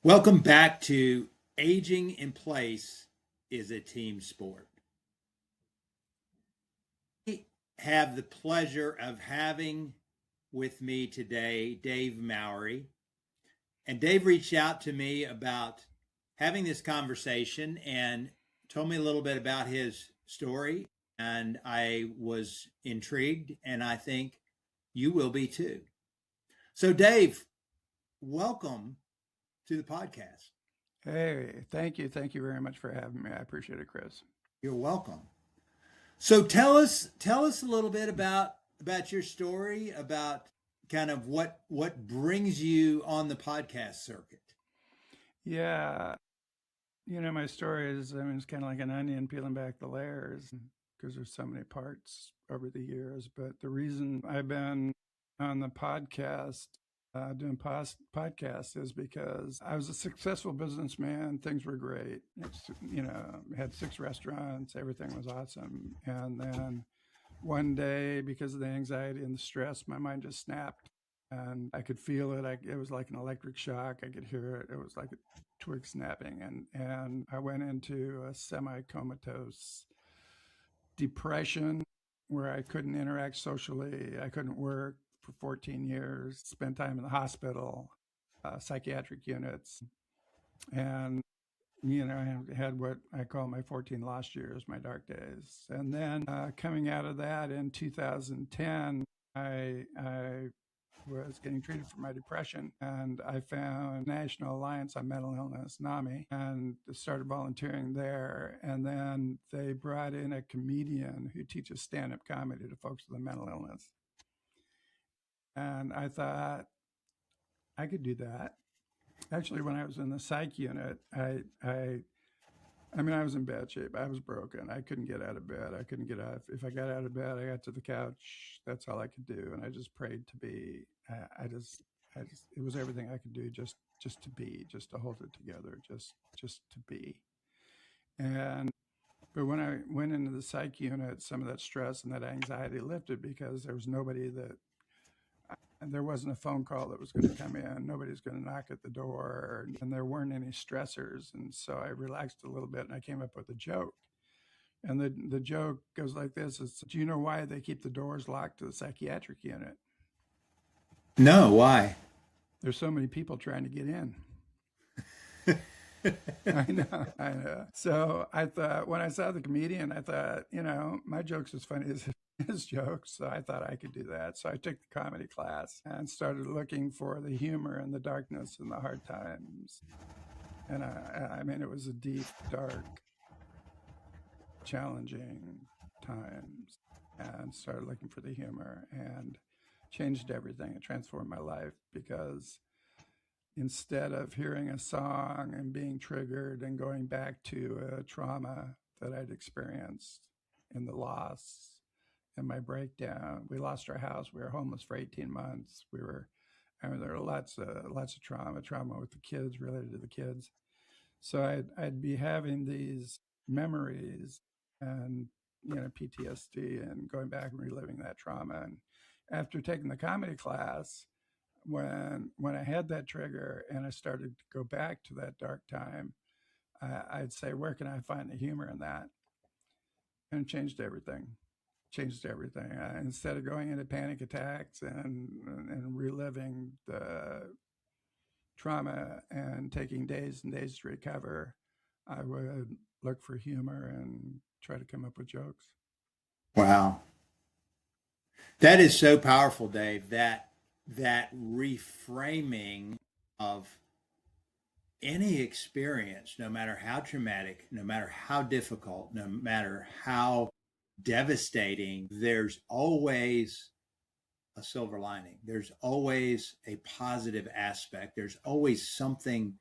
Welcome back to Aging in Place is a Team Sport. I have the pleasure of having with me today Dave Mowry. And Dave reached out to me about having this conversation and told me a little bit about his story. And I was intrigued, and I think you will be too. So, Dave, welcome to the podcast. Hey, thank you. Thank you very much for having me. I appreciate it, Chris. You're welcome. So tell us a little bit about your story, about kind of what brings you on the podcast circuit. Yeah, my story is, it's kind of like an onion peeling back the layers because there's so many parts over the years. But the reason I've been on the podcast, doing podcasts is because I was a successful businessman. Things were great. Had 6 restaurants. Everything was awesome. And then one day, because of the anxiety and the stress, my mind just snapped and I could feel it. It was like an electric shock. I could hear it. It was like a twig snapping. And I went into a semi-comatose depression where I couldn't interact socially. I couldn't work for 14 years, spent time in the hospital, psychiatric units. And I had what I call my 14 lost years, my dark days. And then coming out of that in 2010, I was getting treated for my depression, and I found National Alliance on Mental Illness, NAMI, and started volunteering there. And then they brought in a comedian who teaches stand-up comedy to folks with a mental illness. And I thought I could do that. Actually, when I was in the psych unit, I was in bad shape. I was broken. I couldn't get out of bed. I couldn't get out. If I got out of bed, I got to the couch. That's all I could do. And I just prayed to be. It was everything I could do, just to be, just to hold it together, just to be. But when I went into the psych unit, some of that stress and that anxiety lifted because there was nobody and there wasn't a phone call that was going to come in. Nobody's going to knock at the door, and there weren't any stressors. And so I relaxed a little bit, and I came up with a joke. And the joke goes like this: do you know why they keep the doors locked to the psychiatric unit? No, why? There's so many people trying to get in. I know. So I thought, when I saw the comedian, I thought, my joke's as funny as his jokes. So I thought I could do that. So I took the comedy class and started looking for the humor and the darkness and the hard times. And it was a deep, dark, challenging times, and started looking for the humor and changed everything. It transformed my life because instead of hearing a song and being triggered and going back to a trauma that I'd experienced in the loss and my breakdown, we lost our house. We were homeless for 18 months. There were lots of trauma with the kids, related to the kids. So I'd be having these memories and, PTSD, and going back and reliving that trauma. And after taking the comedy class, when I had that trigger and I started to go back to that dark time, I'd say, where can I find the humor in that? And it changed everything. Instead of going into panic attacks and reliving the trauma and taking days and days to recover, I would look for humor and try to come up with jokes. Wow. That is so powerful, Dave, that reframing of any experience, no matter how traumatic, no matter how difficult, no matter how devastating, there's always a silver lining. There's always a positive aspect. There's always something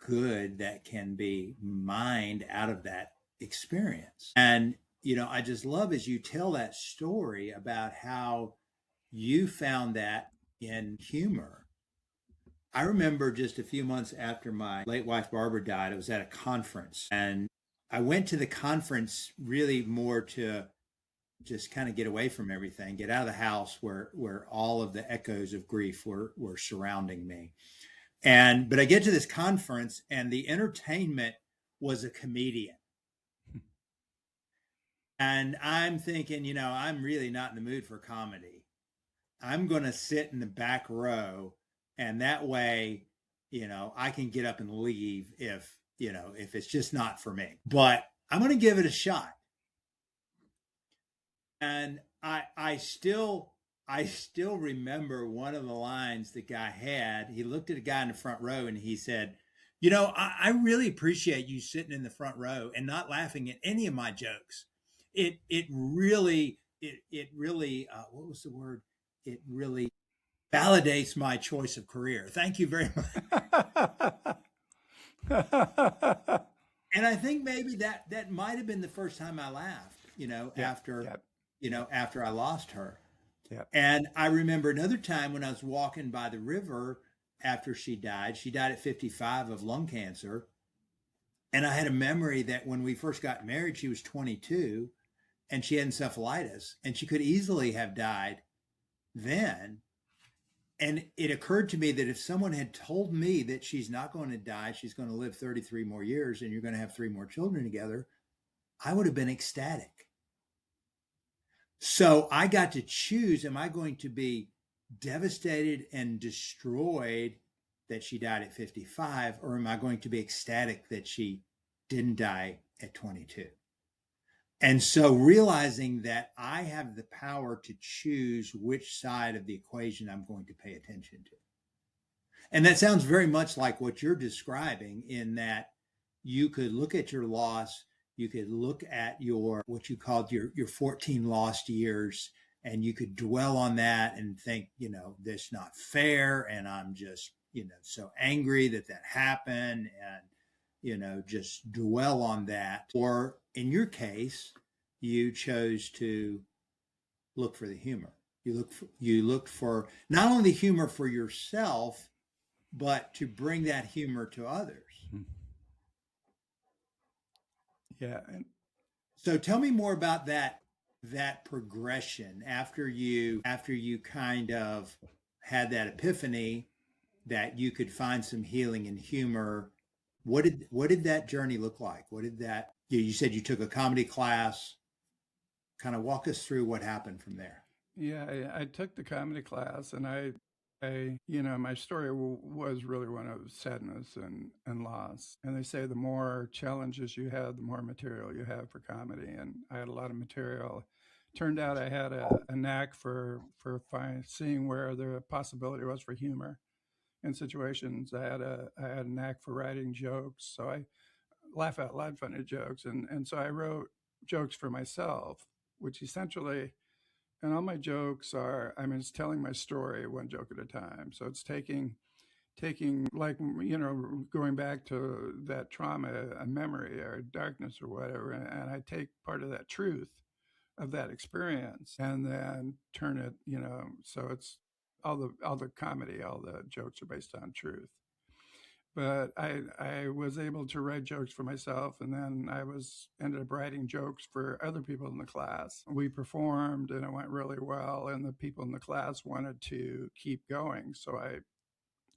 good that can be mined out of that experience. And, I just love as you tell that story about how you found that in humor. I remember just a few months after my late wife Barbara died, I was at a conference, and I went to the conference really more to just kind of get away from everything, get out of the house where all of the echoes of grief were surrounding me. But I get to this conference, and the entertainment was a comedian. And I'm thinking, I'm really not in the mood for comedy. I'm going to sit in the back row, and that way, I can get up and leave if it's just not for me. But I'm going to give it a shot. And I still remember one of the lines the guy had. He looked at a guy in the front row and he said, I really appreciate you sitting in the front row and not laughing at any of my jokes. It really what was the word? It really validates my choice of career. Thank you very much. And I think maybe that might have been the first time I laughed, Yep, yep, after I lost her. yep. And I remember another time when I was walking by the river after she died. She died at 55 of lung cancer. And I had a memory that when we first got married, she was 22 and she had encephalitis, and she could easily have died then. And it occurred to me that if someone had told me that she's not going to die, she's going to live 33 more years and you're going to have 3 more children together, I would have been ecstatic. So I got to choose, am I going to be devastated and destroyed that she died at 55, or am I going to be ecstatic that she didn't die at 22? And so realizing that I have the power to choose which side of the equation I'm going to pay attention to. And that sounds very much like what you're describing, in that you could look at your loss, you could look at your what you called your 14 lost years, and you could dwell on that and think, this is not fair, and I'm just, so angry that happened, and just dwell on that. Or in your case, you chose to look for the humor. You looked for not only humor for yourself, but to bring that humor to others. Yeah. And So tell me more about that progression after you kind of had that epiphany that you could find some healing and humor. What did that journey look like? What did that you said you took a comedy class. Kind of walk us through what happened from there. yeah, I took the comedy class, and my story was really one of sadness and loss. And they say the more challenges you have, the more material you have for comedy. And I had a lot of material. Turned out I had a knack for seeing where the possibility was for humor in situations. I had a knack for writing jokes, so I laugh out loud funny jokes, and so I wrote jokes for myself, which essentially, and all my jokes are, I mean, it's telling my story one joke at a time. So it's taking like, going back to that trauma, a memory or darkness or whatever, and I take part of that truth of that experience and then turn it, so it's all the comedy, all the jokes are based on truth. But I was able to write jokes for myself, and then I was ended up writing jokes for other people in the class. We performed, and it went really well, and the people in the class wanted to keep going, so I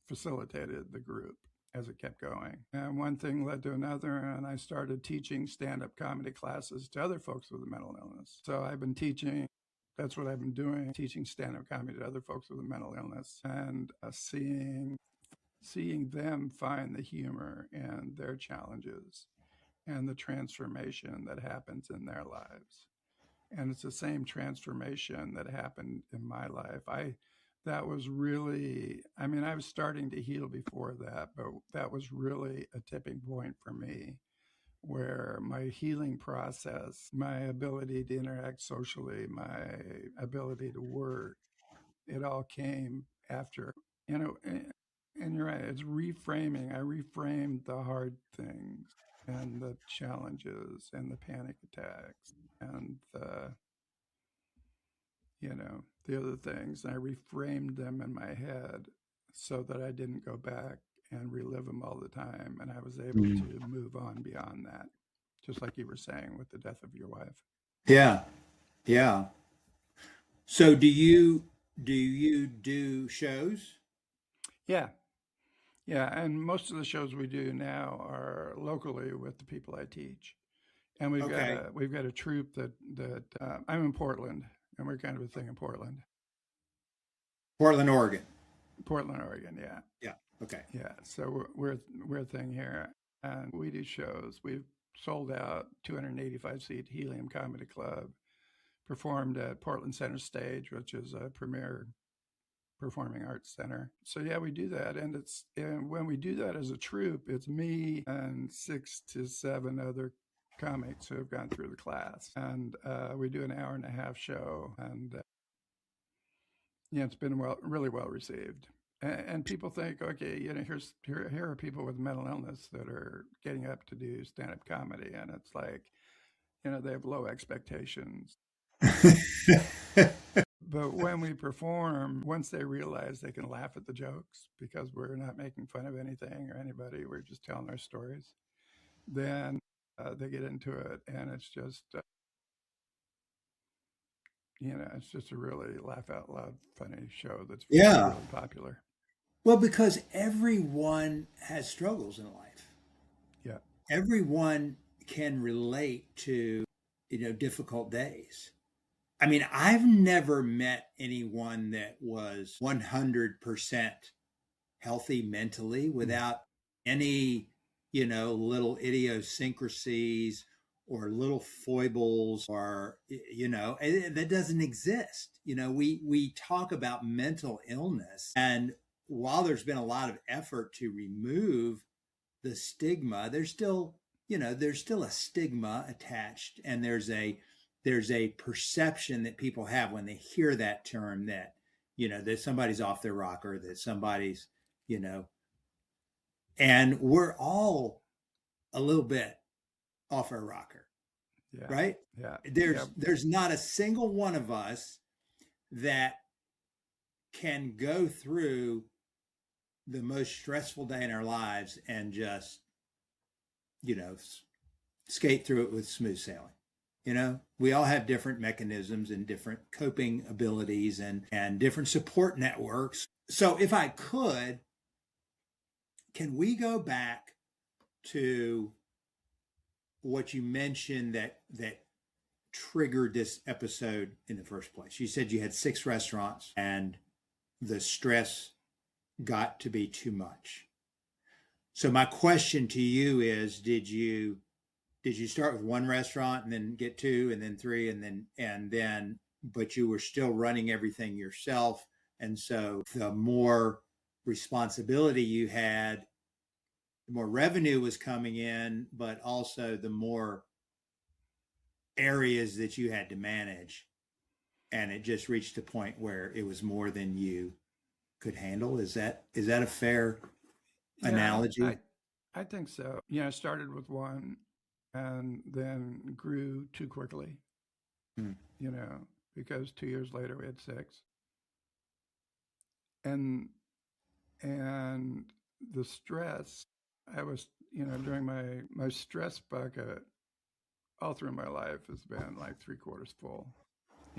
facilitated the group as it kept going. And one thing led to another, and I started teaching stand-up comedy classes to other folks with a mental illness. So I've been teaching. That's what I've been doing, teaching stand-up comedy to other folks with a mental illness, and seeing them find the humor in their challenges and the transformation that happens in their lives. And it's the same transformation that happened in my life. That was really, I mean, I was starting to heal before that, but that was really a tipping point for me, where my healing process, my ability to interact socially, my ability to work, it all came after, you know, and you're right, it's reframing. I reframed the hard things and the challenges and the panic attacks and the other things. And I reframed them in my head so that I didn't go back and relive them all the time. And I was able Mm. to move on beyond that, just like you were saying with the death of your wife. Yeah, yeah. So do you do shows? Yeah. Yeah, and most of the shows we do now are locally with the people I teach, and Okay. we've got a troupe that I'm in Portland, and we're kind of a thing in Portland, Portland, Oregon. Portland, Oregon. Yeah, Yeah. Okay. yeah. So we're a thing here, and we do shows. We've sold out 285 seat Helium Comedy Club, performed at Portland Center Stage, which is a premier performing arts center. So yeah, we do that, and when we do that as a troupe, it's me and 6 to 7 other comics who have gone through the class, and we do an hour and a half show, and yeah, it's been really well received. And people think, okay, here are people with mental illness that are getting up to do stand up comedy, and it's like, they have low expectations. But when we perform, once they realize they can laugh at the jokes because we're not making fun of anything or anybody, we're just telling our stories, then they get into it, and it's just a really laugh out loud funny show that's Yeah. really popular. Well, because everyone has struggles in life. Yeah, Everyone can relate to, difficult days. I mean, I've never met anyone that was 100% healthy mentally mm. without any, little idiosyncrasies or little foibles or, that doesn't exist. We talk about mental illness, and while there's been a lot of effort to remove the stigma, there's still a stigma attached, and there's a perception that people have when they hear that term, that somebody's off their rocker, that somebody's, you know, and we're all a little bit off our rocker, yeah, right? yeah, yeah, There's not a single one of us that can go through the most stressful day in our lives and just, you know, skate through it with smooth sailing. We all have different mechanisms and different coping abilities and different support networks. So if I could, can we go back to what you mentioned that triggered this episode in the first place? You said you had 6 restaurants and the stress got to be too much. So my question to you is, did you start with one restaurant and then get two and then three and then but you were still running everything yourself, and so the more responsibility you had, the more revenue was coming in, but also the more areas that you had to manage, and it just reached a point where it was more than you could handle. Is that a fair yeah. analogy? I think so. I started with one, and then grew too quickly. Hmm. You know, because 2 years later we had six, and and the stress I was, during my stress bucket all through my life has been like 3/4 full.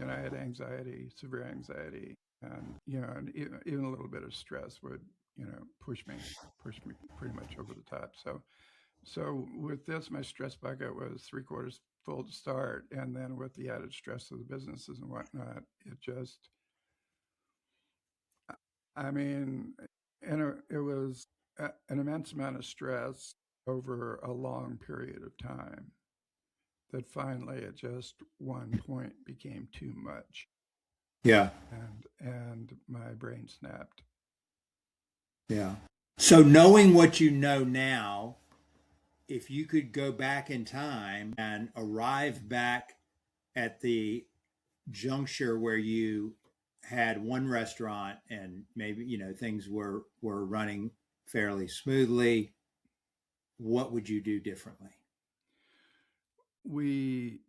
I had anxiety, severe anxiety, and even a little bit of stress would push me pretty much over the top. So with this, my stress bucket was 3/4 full to start, and then with the added stress of the businesses and whatnot, it just, I mean, it was an immense amount of stress over a long period of time that finally at just one point became too much, Yeah. and my brain snapped. Yeah. So knowing what you know now, if you could go back in time and arrive back at the juncture where you had one restaurant and maybe things were running fairly smoothly, what would you do differently? We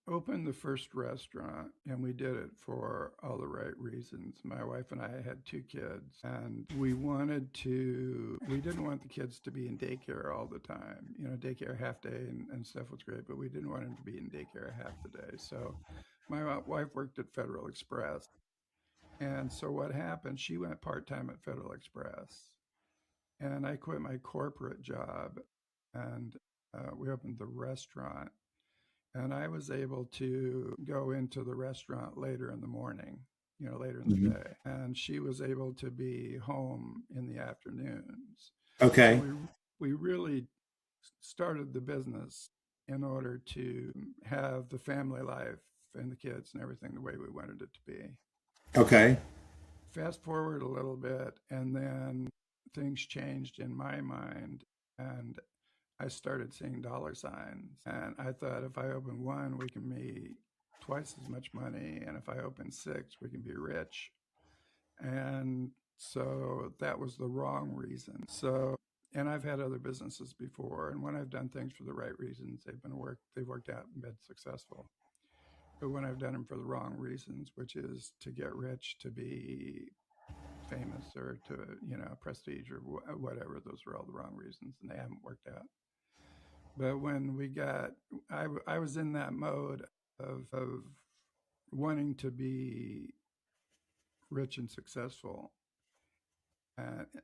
opened the first restaurant, and we did it for all the right reasons. My wife and I had 2 kids, and we didn't want the kids to be in daycare all the time. Daycare half day and stuff was great, but we didn't want them to be in daycare half the day. So my wife worked at Federal Express, and so what happened, she went part-time at Federal Express, and I quit my corporate job, and we opened the restaurant. And I was able to go into the restaurant later in the morning, later in the Mhm. day. And she was able to be home in the afternoons. So Okay. we really started the business in order to have the family life and the kids and everything the way we wanted it to be. Okay. Fast forward a little bit, and then things changed in my mind, and I started seeing dollar signs. And I thought if I open one, we can make twice as much money. And if I open six, we can be rich. And so that was the wrong reason. And I've had other businesses before, and when I've done things for the right reasons, they've worked out and been successful. But when I've done them for the wrong reasons, which is to get rich, to be famous, or to, prestige, or whatever, those were all the wrong reasons, and they haven't worked out. But when I was in that mode of wanting to be rich and successful,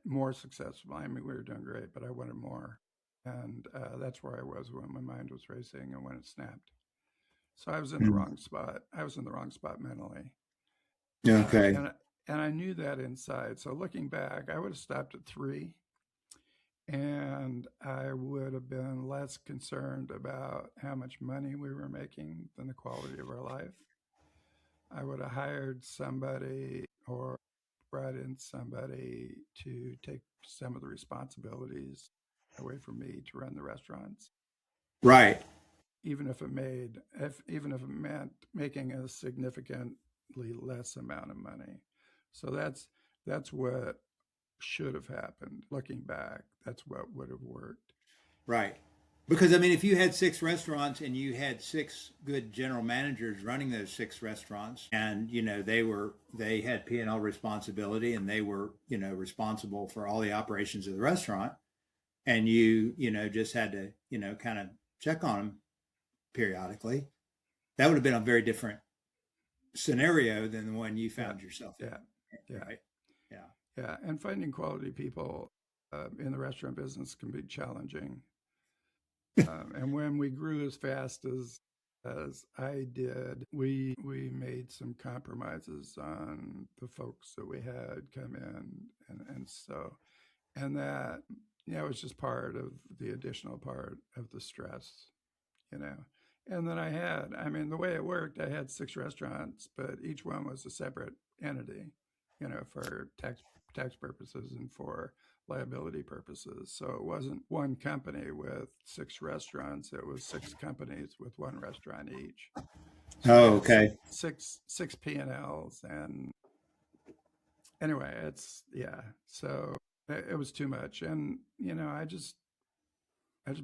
more successful. I mean, we were doing great, but I wanted more. And that's where I was when my mind was racing and when it snapped. So I was in the Mhm. wrong spot. I was in the wrong spot mentally. Uh, Okay. and, and I knew that inside. So looking back, I would have stopped at three, and I would have been less concerned about how much money we were making than the quality of our life. I would have hired somebody or brought in somebody to take some of the responsibilities away from me to run the restaurants, Right. even if it meant making a significantly less amount of money. So that's what should have happened. Looking back, that's what would have worked. Right. Because I mean, if you had six restaurants and you had six good general managers running those six restaurants, and they had P&L responsibility, and they were responsible for all the operations of the restaurant, and you just had to kind of check on them periodically, that would have been a very different scenario than the one you Yeah, found yourself yeah, in. yeah, Right. Yeah. yeah. And finding quality people in the restaurant business can be challenging. And when we grew as fast as I did, we made some compromises on the folks that we had come in, and so, and that, was just part of the additional part of the stress, you know. And then I mean, the way it worked, I had six restaurants, but each one was a separate entity, for tax purposes and for liability purposes. So it wasn't one company with six restaurants; it was six companies with one restaurant each. So I Oh, had okay. six P&Ls, and anyway, it's yeah. So it was too much, and I just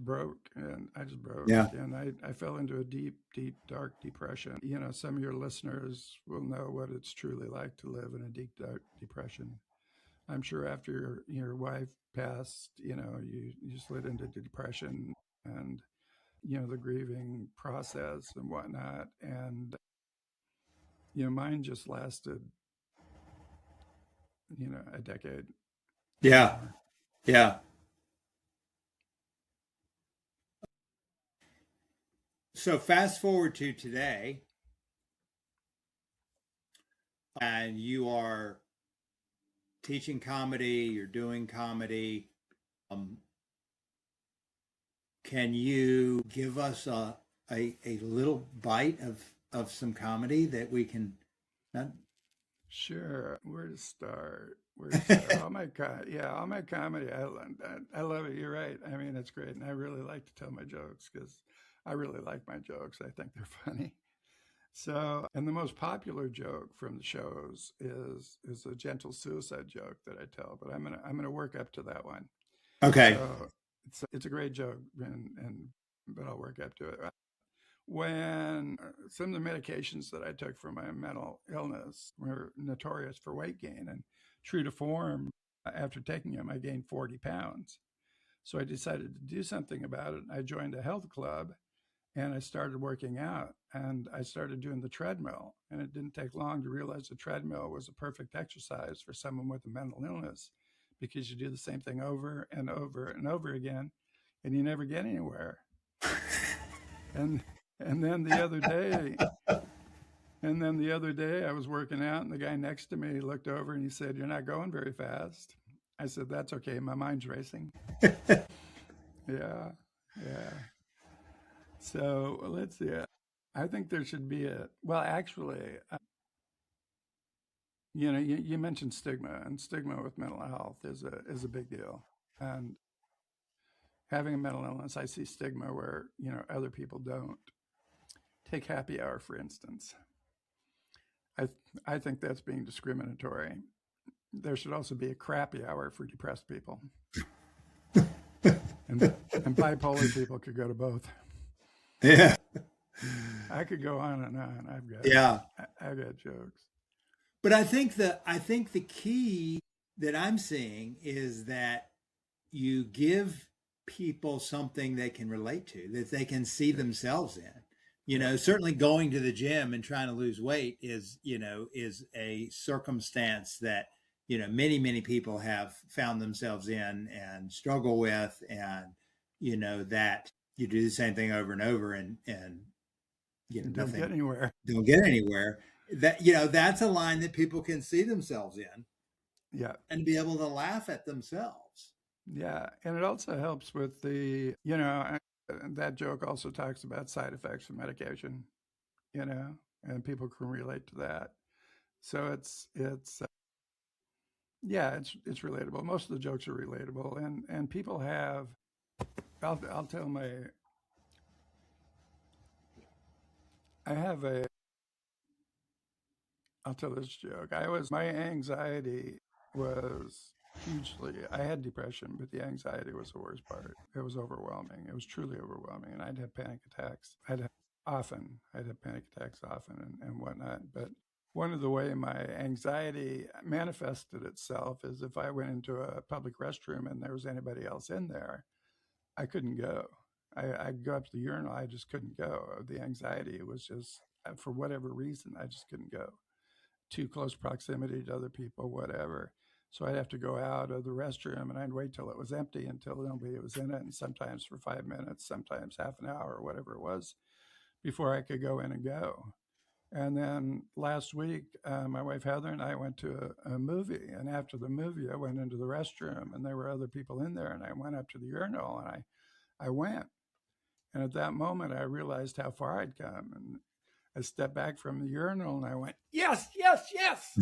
broke, Yeah. and I fell into a deep, deep, dark depression. Some of your listeners will know what it's truly like to live in a deep, dark depression. I'm sure after your wife passed, you slid into depression, and, the grieving process and whatnot. And, mine just lasted, a decade or Yeah. more. Yeah. So fast forward to today, and you are teaching comedy, you're doing comedy. Um, can you give us a little bite of some comedy that we can? Not... Sure. Where to start? Where to start? All my comedy. I love it. You're right. I mean, it's great, and I really like to tell my jokes because I really like my jokes. I think they're funny. So, and the most popular joke from the shows is a gentle suicide joke that I tell, but I'm gonna work up to that one. Okay. So it's a great joke, and but I'll work up to it. When some of the medications that I took for my mental illness were notorious for weight gain, and true to form, after taking them, I gained 40 pounds. So I decided to do something about it. I joined a health club, and I started working out, and I started doing the treadmill. And it didn't take long to realize the treadmill was a perfect exercise for someone with a mental illness because you do the same thing over and over and over again, and you never get anywhere. And and then the other day, I was working out, and the guy next to me looked over and he said, "You're not going very fast." I said, "That's okay. My mind's racing." Yeah, yeah. So let's see. I think there should be well, actually, you mentioned stigma, and stigma with mental health is a big deal. And having a mental illness, I see stigma where, other people don't. Take happy hour, for instance. I, I think that's being discriminatory. There should also be a crappy hour for depressed people. And, and bipolar people could go to both. Yeah. I could go on and on. Yeah. I've got jokes. But I think the key that I'm seeing is that you give people something they can relate to, that they can see Yeah. themselves in. Yeah. Certainly going to the gym and trying to lose weight is a circumstance that, many people have found themselves in and struggle with, and, that you do the same thing over and over, and, Don't get nothing, anywhere. don't get anywhere. That's a line that people can see themselves in Yeah. and be able to laugh at themselves. Yeah. And it also helps with that joke also talks about side effects of medication, and people can relate to that. So it's relatable. Most of the jokes are relatable, and people have. I'll tell my. I have a. I'll tell this joke. My anxiety was hugely. I had depression, but the anxiety was the worst part. It was overwhelming. It was truly overwhelming, and I'd have panic attacks. I'd have panic attacks often and whatnot. But one of the way my anxiety manifested itself is if I went into a public restroom and there was anybody else in there, I couldn't go. I'd go up to the urinal. I just couldn't go. The anxiety was just, for whatever reason, I just couldn't go. Too close proximity to other people, whatever. So I'd have to go out of the restroom and I'd wait till it was empty until nobody was in it. And sometimes for 5 minutes, sometimes half an hour or whatever it was before I could go in and go. And then last week, my wife Heather and I went to a movie. And after the movie, I went into the restroom and there were other people in there. And I went up to the urinal and I went. And at that moment, I realized how far I'd come. And I stepped back from the urinal and I went, yes, yes, yes.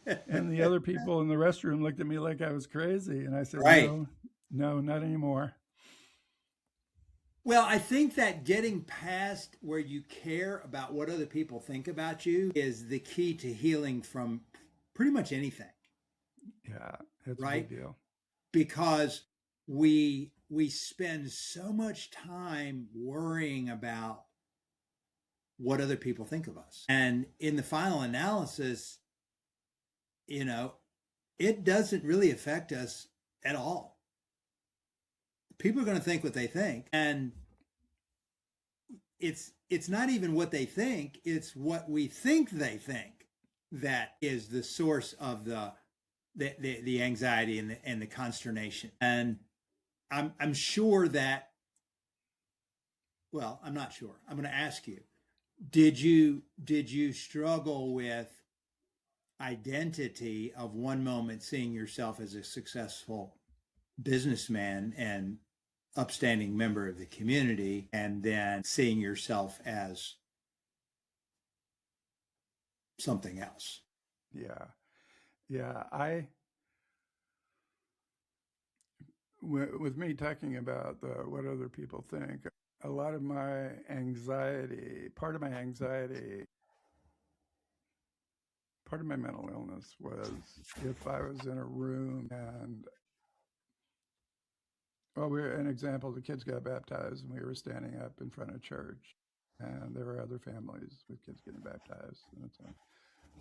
And the other people in the restroom looked at me like I was crazy. And I said, Right. no, not anymore. Well, I think that getting past where you care about what other people think about you is the key to healing from pretty much anything, Yeah, it's a big right? deal. Because we spend so much time worrying about what other people think of us. And in the final analysis, you know, it doesn't really affect us at all. People are going to think what they think, and it's not even what they think, it's what we think they think that is the source of the anxiety and the consternation. And I'm sure that, well, I'm not sure. I'm going to ask you, did you struggle with identity of one moment seeing yourself as a successful businessman and upstanding member of the community, and then seeing yourself as something else? Yeah. Yeah. With me talking about what other people think, a lot of my anxiety, part of my mental illness was if I was in a room and, well, an example, the kids got baptized and we were standing up in front of church and there were other families with kids getting baptized.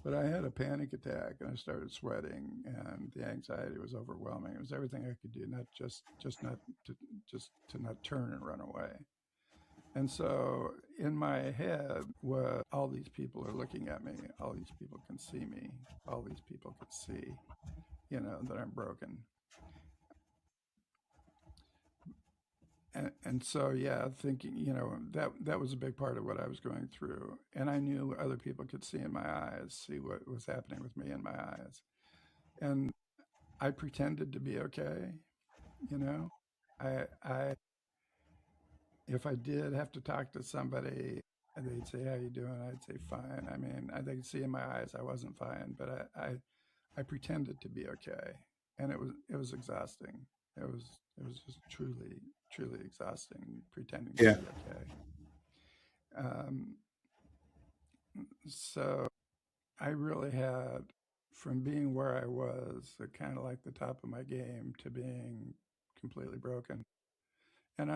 But I had a panic attack and I started sweating and the anxiety was overwhelming. It was everything I could do, not just not to not turn and run away. And so in my head, what all these people are looking at me, all these people can see me, all these people can see, that I'm broken. And so, yeah, thinking, that was a big part of what I was going through. And I knew other people could see in my eyes, see what was happening with me in my eyes. And I pretended to be okay, you know. I if I did have to talk to somebody and they'd say, "How you doing?" I'd say, "Fine." I mean, they could see in my eyes I wasn't fine, but I pretended to be okay, and it was exhausting. It was just truly exhausting pretending to Yeah. be okay. Um, so I really had, from being where I was, at kind of like the top of my game, to being completely broken. And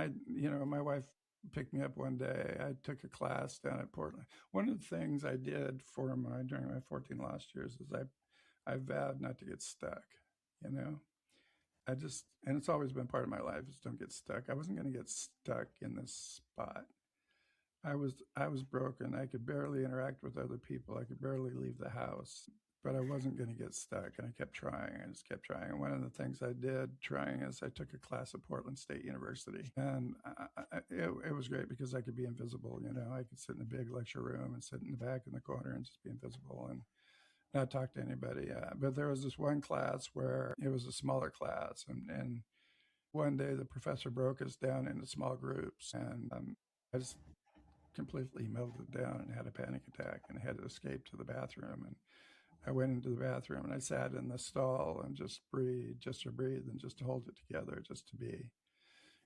my wife picked me up one day. I took a class down at Portland. One of the things I did during my 14 last years is I vowed not to get stuck. You know, and it's always been part of my life is don't get stuck. I wasn't going to get stuck in this spot. I was broken. I could barely interact with other people. I could barely leave the house, but I wasn't going to get stuck. And I kept trying. I just kept trying. And one of the things I did trying is I took a class at Portland State University, and it was great because I could be invisible. I could sit in a big lecture room and sit in the back in the corner and just be invisible and not talk to anybody. But there was this one class where it was a smaller class, and one day the professor broke us down into small groups, and I just completely melted down and had a panic attack and had to escape to the bathroom. And I went into the bathroom and I sat in the stall and just breathed, just to breathe and just to hold it together, just to be.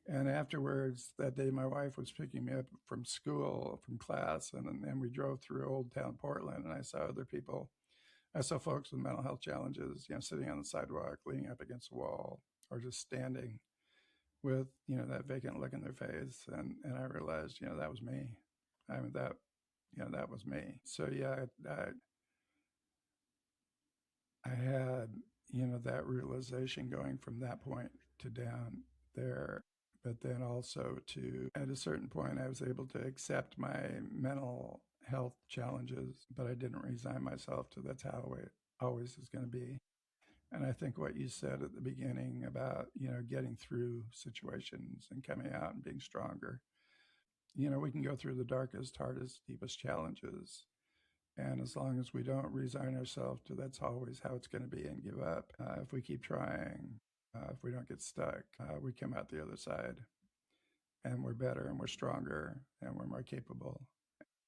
And afterwards, that day, my wife was picking me up from school, from class, and we drove through Old Town Portland, and I saw other people. I saw folks with mental health challenges, sitting on the sidewalk, leaning up against the wall, or just standing with that vacant look in their face, and I realized that was me. I mean that was me. So yeah, I had that realization going from that point to down there, but then also to at a certain point I was able to accept my mental health challenges, but I didn't resign myself to that's how it always is going to be. And I think what you said at the beginning about, getting through situations and coming out and being stronger, we can go through the darkest, hardest, deepest challenges. And as long as we don't resign ourselves to that's always how it's going to be and give up, if we keep trying, if we don't get stuck, we come out the other side and we're better and we're stronger and we're more capable.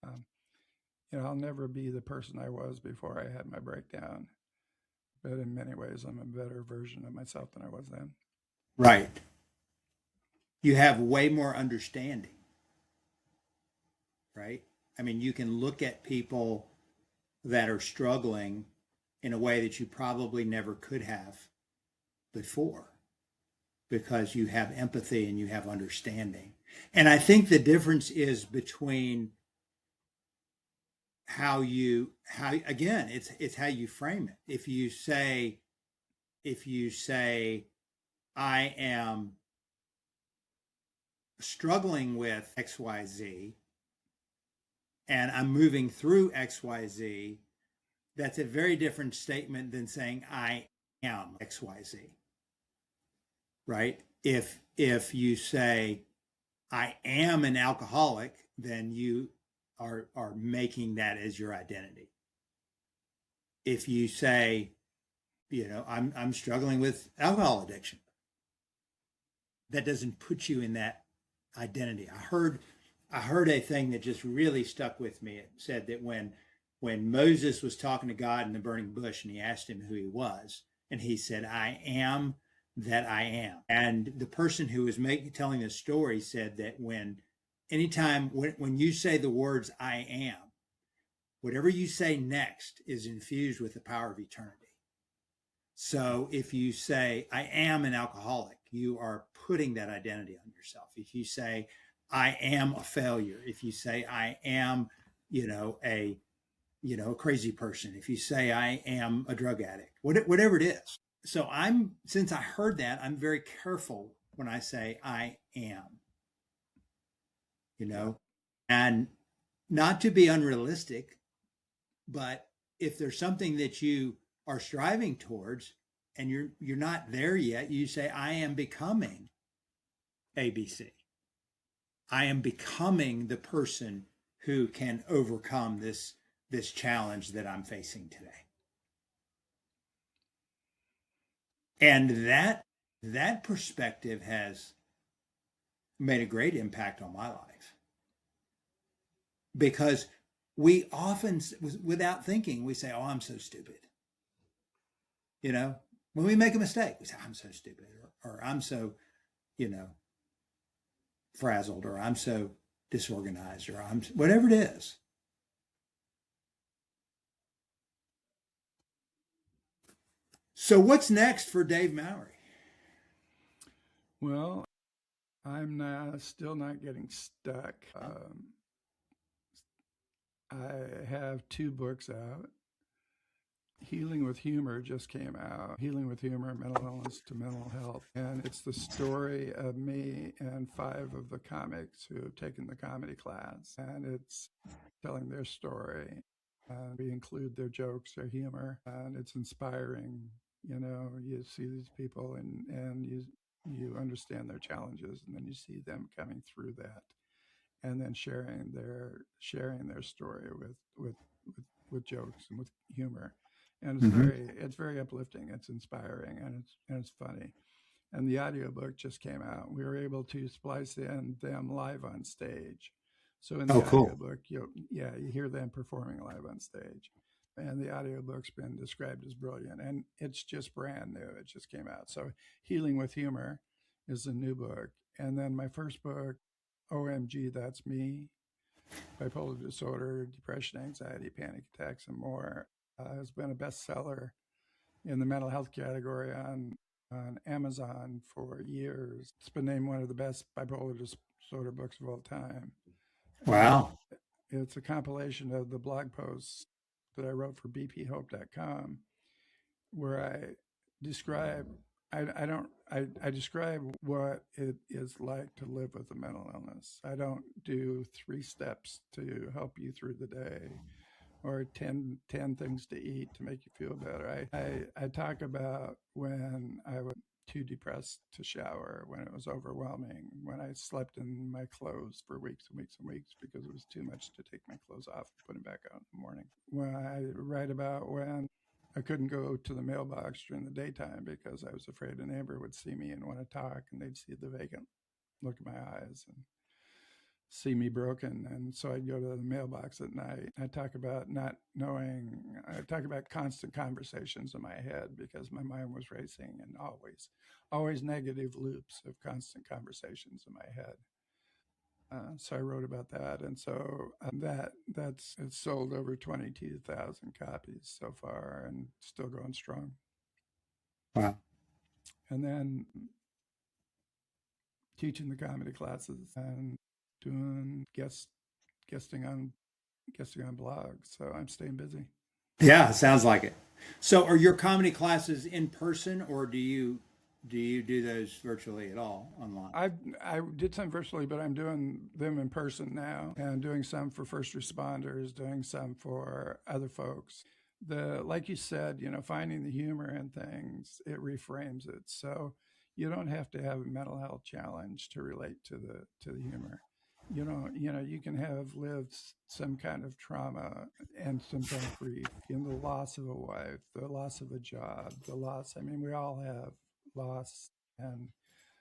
Um, I'll never be the person I was before I had my breakdown, but in many ways, I'm a better version of myself than I was then. Right. You have way more understanding, right? I mean, you can look at people that are struggling in a way that you probably never could have before because you have empathy and you have understanding. And I think the difference is between how again it's how you frame it. If you say I am struggling with XYZ and I'm moving through XYZ, that's a very different statement than saying I am XYZ, right? If you say I am an alcoholic, then you are making that as your identity. If you say, I'm struggling with alcohol addiction, that doesn't put you in that identity. I heard a thing that just really stuck with me. It said that when Moses was talking to God in the burning bush and he asked him who he was, and he said, I am that I am. And the person who was telling this story said that when you say the words I am, whatever you say next is infused with the power of eternity. So if you say, I am an alcoholic, you are putting that identity on yourself. If you say, I am a failure, if you say, I am, a crazy person, if you say, I am a drug addict, whatever it is. So since I heard that, I'm very careful when I say I am. you Yeah. know, and not to be unrealistic, but if there's something that you are striving towards and you're not there yet, you say, I am becoming ABC. I am becoming the person who can overcome this challenge that I'm facing today. And that perspective has made a great impact on my life because we often, without thinking, we say, "Oh, I'm so stupid." You know, when we make a mistake, we say, "I'm so stupid," or "I'm so, you know, frazzled," or "I'm so disorganized," or "I'm whatever it is." So, what's next for Dave Mowry? Well, still not getting stuck. I have two books out. Healing with Humor just came out. Healing with Humor, Mental Illness to Mental Health. And it's the story of me and five of the comics who have taken the comedy class. And it's telling their story. We include their jokes, their humor, and it's inspiring. You know, you see these people and you understand their challenges, and then you see them coming through that, and then sharing their story with jokes and with humor, and Mm-hmm. it's very uplifting. It's inspiring, and it's funny. And the audiobook just came out. We were able to splice in them live on stage. So in Oh, the cool. audiobook, you hear them performing live on stage. And the audiobook's been described as brilliant. And it's just brand new. It just came out. So Healing with Humor is a new book. And then my first book, OMG, That's Me, Bipolar Disorder, Depression, Anxiety, Panic Attacks, and More, has been a bestseller in the mental health category on Amazon for years. It's been named one of the best bipolar disorder books of all time. And Wow. it's a compilation of the blog posts that I wrote for bphope.com where describe I describe what it is like to live with a mental illness. I don't do 3 steps to help you through the day or 10 things to eat to make you feel better. I talk about when I was too depressed to shower, when it was overwhelming, when I slept in my clothes for weeks and weeks and weeks because it was too much to take my clothes off and put them back on in the morning. When I write about when I couldn't go to the mailbox during the daytime because I was afraid a neighbor would see me and want to talk and they'd see the vacant look in my eyes and see me broken. And so I'd go to the mailbox at night. I talk about not knowing, I talk about constant conversations in my head because my mind was racing and always negative loops of constant conversations in my head. So I wrote about that, and so that's it's sold over 22,000 copies so far, and still going strong. Wow. And then teaching the comedy classes and doing guesting on guesting on blogs. So I'm staying busy. Yeah, sounds like it. So, are your comedy classes in person, or do you do those virtually at all online? I did some virtually, but I'm doing them in person now, and doing some for first responders, doing some for other folks. The like you said, finding the humor in things, it reframes it. So you don't have to have a mental health challenge to relate to the humor. You can have lived some kind of trauma and some kind of grief, the loss of a wife, the loss of a job, the loss. I mean, we all have loss, and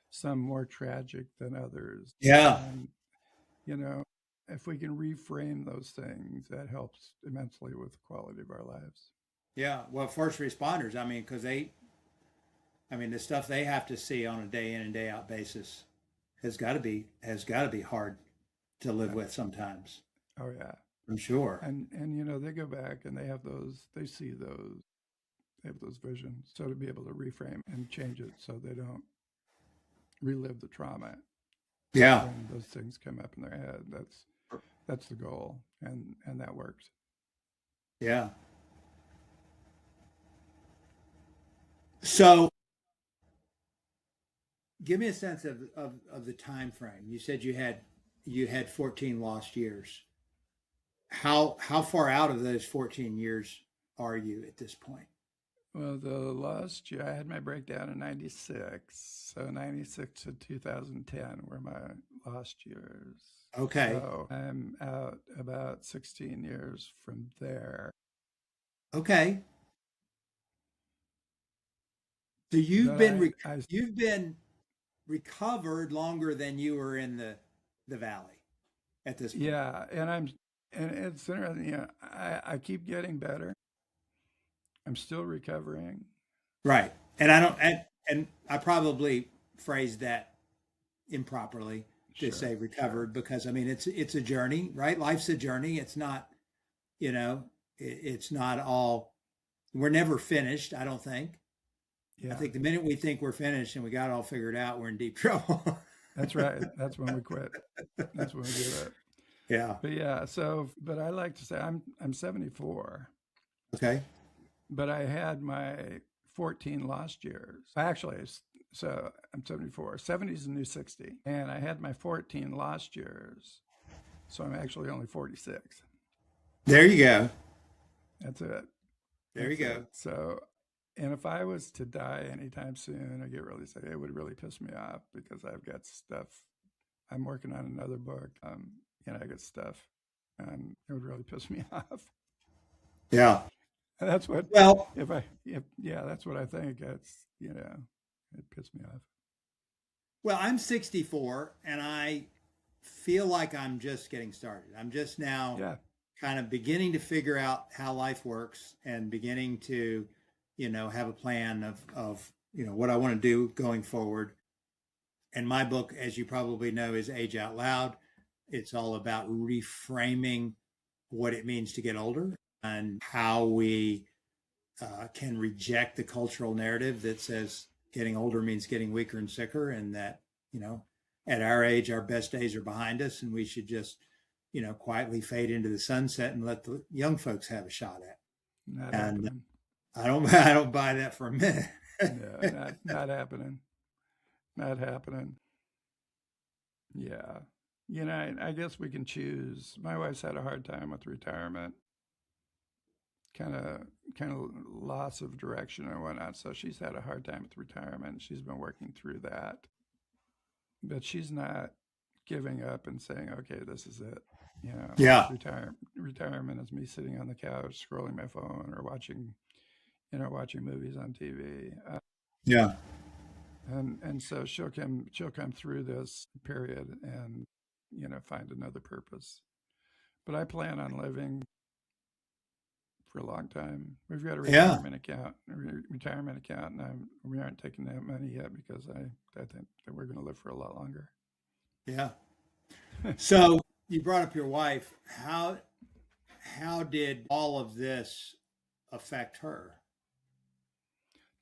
some more tragic than others. Yeah, And, you know, if we can reframe those things, that helps immensely with the quality of our lives. yeah. Well, first responders, I mean, because I mean, the stuff they have to see on a day in and day out basis has got to be hard to live Yeah. with sometimes. Oh, yeah. I'm sure. And they go back and they see those, they have those visions. So to be able to reframe and change it so they don't relive the trauma Yeah, when those things come up in their head, that's the goal. And that works. yeah. So, give me a sense of the time frame. You said you had you had 14 lost years. How far out of those 14 years are you at this point? Well, the last year I had my breakdown in 96. So 96 to 2010 were my last years. Okay. So I'm out about 16 years from there. Okay. So But I you've been recovered longer than you were in the valley at this point. yeah, and it's interesting. I keep getting better. I'm still recovering. Right. And I don't and I probably phrased that improperly to Sure, say sure. recovered because I mean it's a journey, right? Life's a journey. It's not, you know, it's not all we're never finished, I don't think. I Yeah, think the minute we think we're finished and we got it all figured out, we're in deep trouble. that's right. That's when we quit. That's when we give up. Yeah. But yeah, but I like to say I'm 74, Okay. but I had my 14 lost years. Actually, so I'm 74. 70 is the new 60, and I had my 14 lost years. So I'm actually only 46. There you go. That's it. There you That's it. go. So, and if I was to die anytime soon or get really sick, it would really piss me off because I've got stuff. I'm working on another book. I got stuff, and it would really piss me off. Yeah. And that's what, Well, if yeah, that's what I think. It pissed me off. I'm 64 and I feel like I'm just getting started. I'm just now Yeah, kind of beginning to figure out how life works and beginning to, have a plan of what I want to do going forward. And my book, as you probably know, is Age Out Loud. It's all about reframing what it means to get older and how we can reject the cultural narrative that says getting older means getting weaker and sicker, and that, you know, at our age, our best days are behind us, and we should just, quietly fade into the sunset and let the young folks have a shot at. not And happening. I don't buy that for a minute. No, not happening. Not happening. Yeah. I guess we can choose. My wife's had a hard time with retirement, kind of kind of loss of direction and whatnot. So she's had a hard time with retirement. She's been working through that, but she's not giving up and saying, "Okay, this is it." Yeah, Retirement is me sitting on the couch scrolling my phone or watching movies on TV. yeah, And so she'll come through this period and find another purpose. But I plan on living for a long time. We've got a yeah, retirement account, and we aren't taking that money yet because I think that we're going to live for a lot longer. yeah. So you brought up your wife. How did all of this affect her?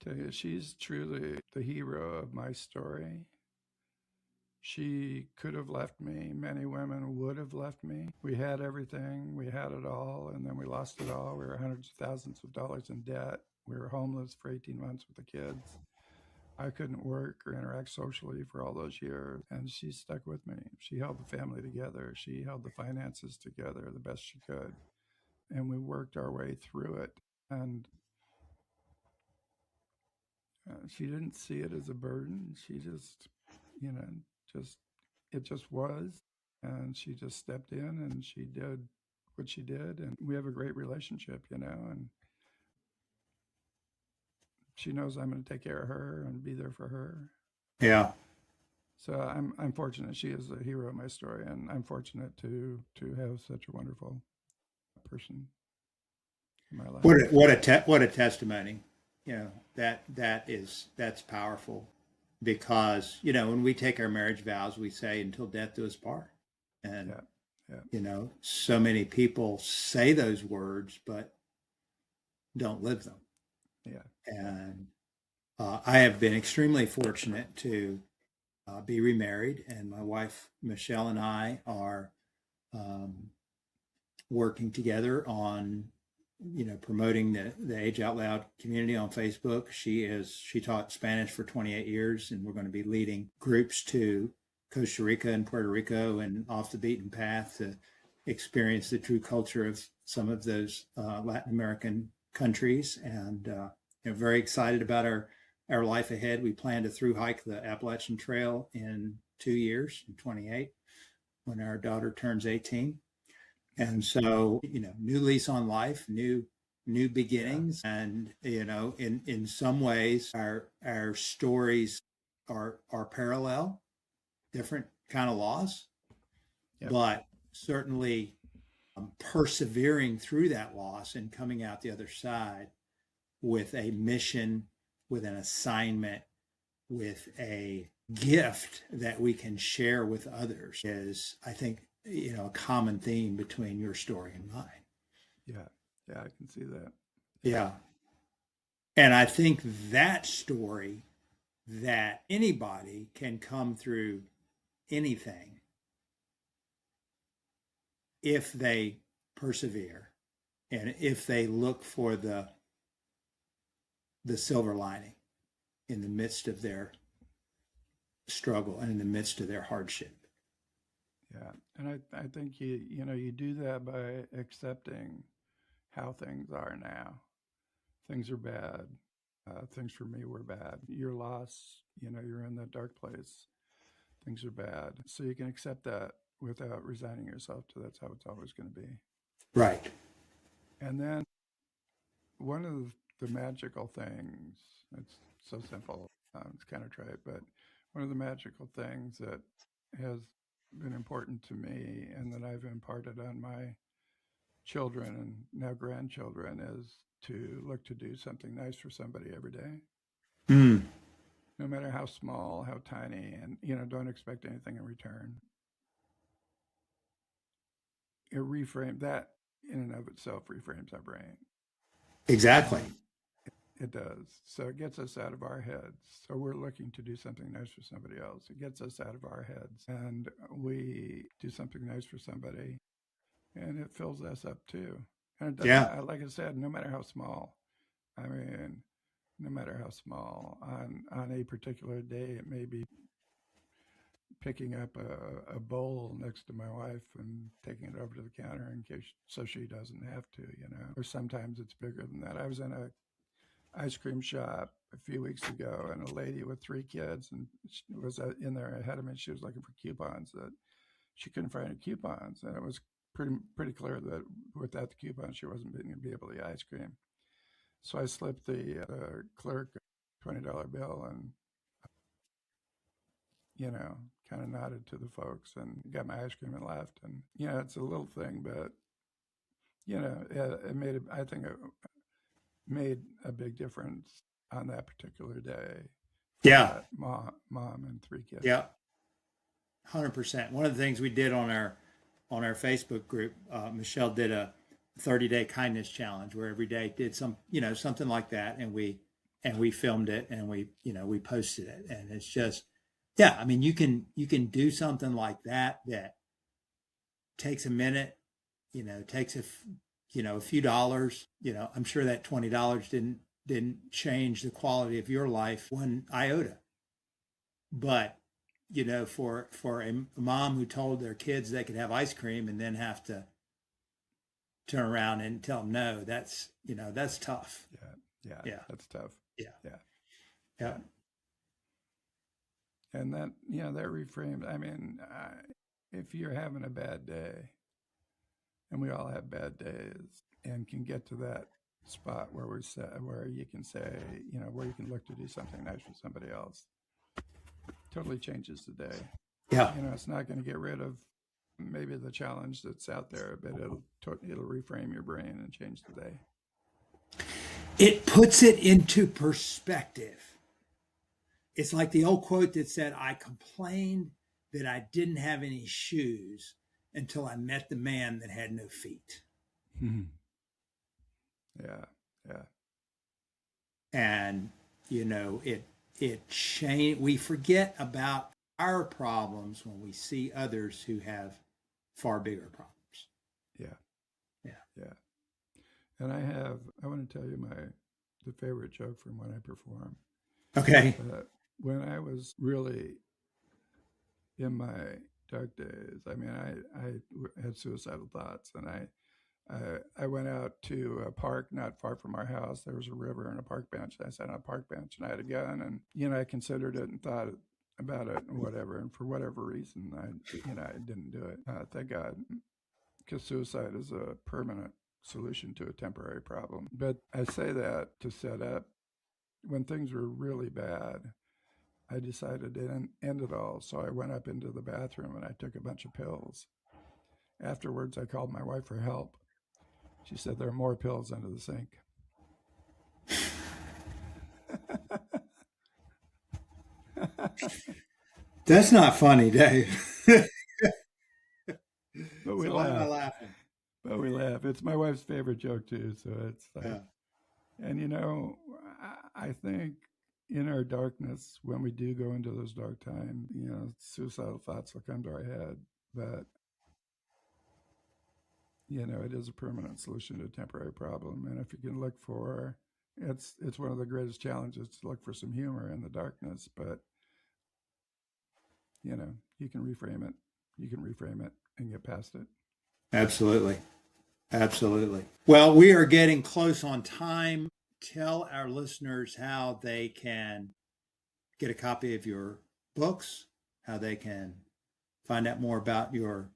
Tell you, she's truly the hero of my story. She could have left me. Many women would have left me. We had everything. We had it all, and then we lost it all. We were hundreds of thousands of dollars in debt. We were homeless for 18 months with the kids. I couldn't work or interact socially for all those years, and she stuck with me. She held the family together. She held the finances together the best she could, and we worked our way through it. And she didn't see it as a burden. She just, you know, just it just was, and she just stepped in and she did what she did, and we have a great relationship, and she knows I'm going to take care of her and be there for her. Yeah. So I'm fortunate. She is a hero of my story, and I'm fortunate to have such a wonderful person in my life. What a testimony. That's powerful because, when we take our marriage vows, we say until death do us part. And, Yeah, yeah, so many people say those words, but don't live them. yeah, yeah, And I have been extremely fortunate to be remarried, and my wife, Michelle, and I are um, working together on promoting the Age Out Loud community on Facebook. She taught Spanish for 28 years, and we're going to be leading groups to Costa Rica and Puerto Rico and off the beaten path to experience the true culture of some of those Latin American countries, and very excited about our life ahead. We plan to through hike the Appalachian Trail in 2 years, in 28, when our daughter turns 18. And so, new lease on life, new Yeah. beginnings, and in some ways, our stories are parallel, different kind of loss, Yep. but certainly persevering through that loss and coming out the other side with a mission, with an assignment, with a gift that we can share with others is, I think, a common theme between your story and mine. Yeah. Yeah. I can see that. Yeah. And I think that story, that anybody can come through anything if they persevere and if they look for the silver lining in the midst of their struggle and in the midst of their hardship. Yeah. And I think you do that by accepting how things are now. Things are bad. Things for me were bad. Your loss, you're in that dark place. Things are bad. So you can accept that without resigning yourself to that's how it's always going to be. Right. And then one of the magical things, it's so simple, it's kind of trite, but one of the magical things that has been important to me and that I've imparted on my children and now grandchildren is to look to do something nice for somebody every day, Mm. no matter how small, how tiny, and don't expect anything in return. It reframe that in and of itself reframes our brain, Exactly. and it does. So it gets us out of our heads. So we're looking to do something nice for somebody else. It gets us out of our heads, and we do something nice for somebody, and it fills us up too. And it doesn't, Yeah. like I said, no matter how small. I mean, no matter how small, on a particular day, it may be picking up a bowl next to my wife and taking it over to the counter in case so she doesn't have to. Or sometimes it's bigger than that. I was in a ice cream shop a few weeks ago, and a lady with 3 kids and she was in there ahead of me. She was looking for coupons that she couldn't find any coupons, and it was pretty clear that without the coupons, she wasn't going to be able to get ice cream. So I slipped the clerk a $20 bill and you know, kind of nodded to the folks and got my ice cream and left. And it's a little thing, but it made I think it made a big difference on that particular day for Yeah. that mom and 3 kids. Yeah. 100%. One of the things we did on our Facebook group, Michelle did a 30-day kindness challenge where every day did something like that, and we filmed it, and we posted it, and it's just, yeah. I mean, you can do something like that takes a minute, takes a few dollars. I'm sure that $20 didn't change the quality of your life one iota, but for a mom who told their kids they could have ice cream and then have to turn around and tell them no, that's tough. Yeah, Yeah. that's tough. Yeah. Yeah, Yeah. yeah. And that reframes. I mean, if you're having a bad day, and we all have bad days, and can get to that spot where where you can say, where you can look to do something nice for somebody else, totally changes the day. Yeah. It's not going to get rid of maybe the challenge that's out there, but it'll reframe your brain and change the day. It puts it into perspective. It's like the old quote that said, I complained that I didn't have any shoes until I met the man that had no feet. Yeah, yeah, And it changed. We forget about our problems when we see others who have far bigger problems. yeah, Yeah. yeah. And I want to tell you the favorite joke from when I perform. Okay. When I was really in my dark days. I mean, I had suicidal thoughts, and I went out to a park not far from our house. There was a river and a park bench. I sat on a park bench and I had a gun, and I considered it and thought about it and whatever. And for whatever reason, I didn't do it. Thank God, because suicide is a permanent solution to a temporary problem. But I say that to set up when things were really bad. I decided to end it all. So I went up into the bathroom and I took a bunch of pills. Afterwards, I called my wife for help. She said there are more pills under the sink. That's not funny, Dave. But we So why am I laugh. laughing? But we laugh. It's my wife's favorite joke too. So it's like, Yeah, and I think in our darkness, when we do go into those dark times, suicidal thoughts will come to our head. But it is a permanent solution to a temporary problem. And if you can look for, it's one of the greatest challenges to look for some humor in the darkness. But you can reframe it. You can reframe it and get past it. absolutely. Absolutely. Well, we are getting close on time. Tell our listeners how they can get a copy of your books, how they can find out more about your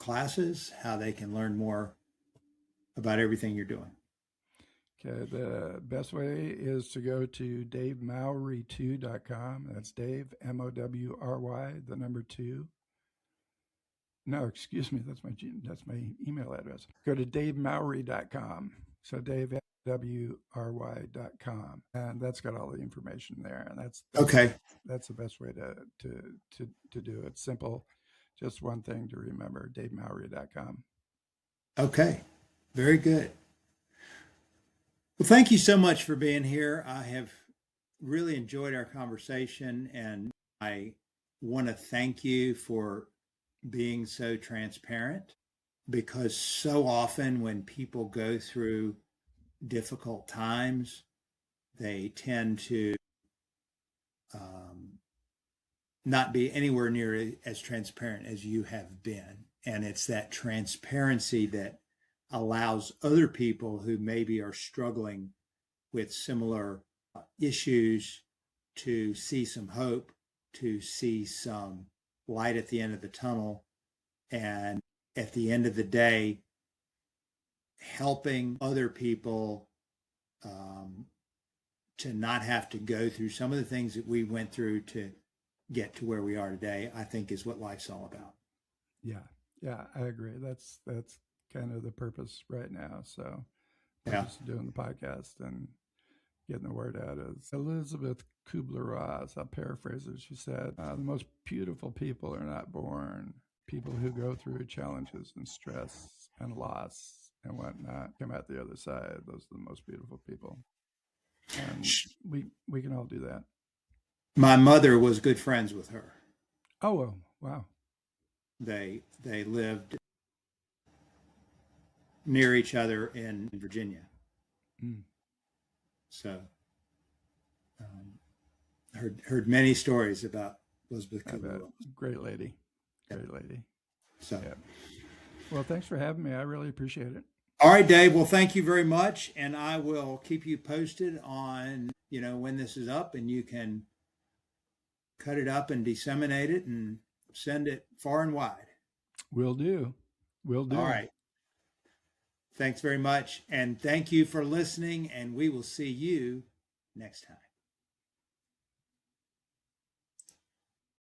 classes, how they can learn more about everything you're doing. Okay, the best way is to go to davemowry2.com. That's Dave, Mowry, the number 2. No, excuse me, that's my email address. Go to davemowry.com. So davemowry.com, and that's got all the information there. And Okay. that's the best way to do it. Simple, just one thing to remember: davemowry.com. Okay. Very good. Well, thank you so much for being here. I have really enjoyed our conversation, and I want to thank you for being so transparent, because so often when people go through difficult times, they tend to um, not be anywhere near as transparent as you have been. And it's that transparency that allows other people who maybe are struggling with similar issues to see some hope, to see some light at the end of the tunnel. And at the end of the day, helping other people um, to not have to go through some of the things that we went through to get to where we are today, I think is what life's all about. Yeah, I agree. That's kind of the purpose right now. So, Yeah. purpose of doing the podcast and getting the word out is Elizabeth Kubler-Ross. I'll paraphrase it. She said, "The most beautiful people are not born. People who go through challenges and stress and loss and whatnot come out the other side. Those are the most beautiful people." And we can all do that. My mother was good friends with her. Oh, wow. They lived near each other in Virginia. Mm. So heard many stories about Elizabeth Kubler-Ross. Great lady. Yep. Great lady. So, yeah. Well, thanks for having me. I really appreciate it. All right, Dave. Well, thank you very much, and I will keep you posted on when this is up, and you can cut it up and disseminate it and send it far and wide. Will do. Will do. All right. Thanks very much, and thank you for listening, and we will see you next time.